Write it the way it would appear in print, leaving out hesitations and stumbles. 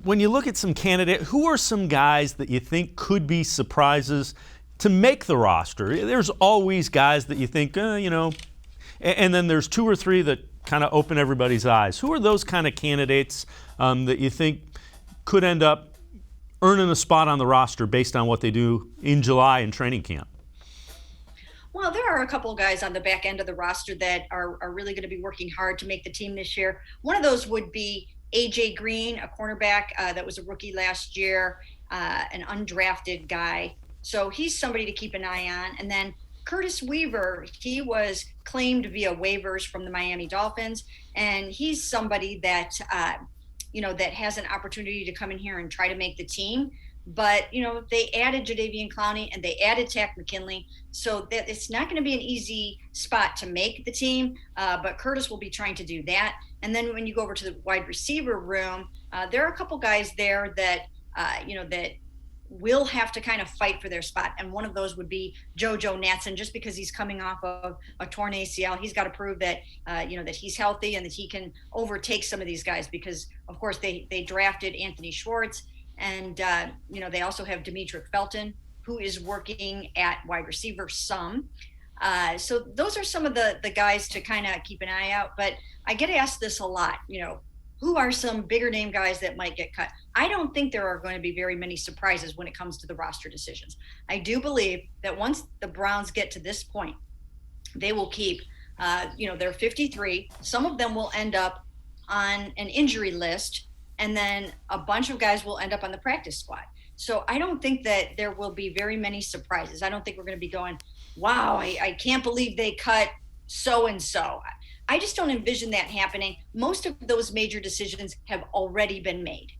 when you look at some candidate, who are some guys that you think could be surprises to make the roster? There's always guys that you think, and then there's two or three that kind of open everybody's eyes. Who are those kind of candidates that you think could end up earning a spot on the roster based on what they do in July in training camp? Well, there are a couple of guys on the back end of the roster that are really going to be working hard to make the team this year. One of those would be A.J. Green, a cornerback that was a rookie last year, an undrafted guy. So he's somebody to keep an eye on. And then Curtis Weaver, he was claimed via waivers from the Miami Dolphins, and he's somebody that, that has an opportunity to come in here and try to make the team. But, they added Jadeveon Clowney and they added Tack McKinley. So that it's not going to be an easy spot to make the team. But Curtis will be trying to do that. And then when you go over to the wide receiver room, there are a couple guys there that, that will have to kind of fight for their spot. And one of those would be JoJo Natson, just because he's coming off of a torn ACL. He's got to prove that, that he's healthy and that he can overtake some of these guys because, of course, they drafted Anthony Schwartz. And, they also have Demetric Felton, who is working at wide receiver some. So those are some of the guys to kind of keep an eye out. But I get asked this a lot, who are some bigger name guys that might get cut? I don't think there are going to be very many surprises when it comes to the roster decisions. I do believe that once the Browns get to this point, they will keep, they're 53. Some of them will end up on an injury list, and then a bunch of guys will end up on the practice squad. So I don't think that there will be very many surprises. I don't think we're going to be going, wow, I can't believe they cut so-and-so. I just don't envision that happening. Most of those major decisions have already been made.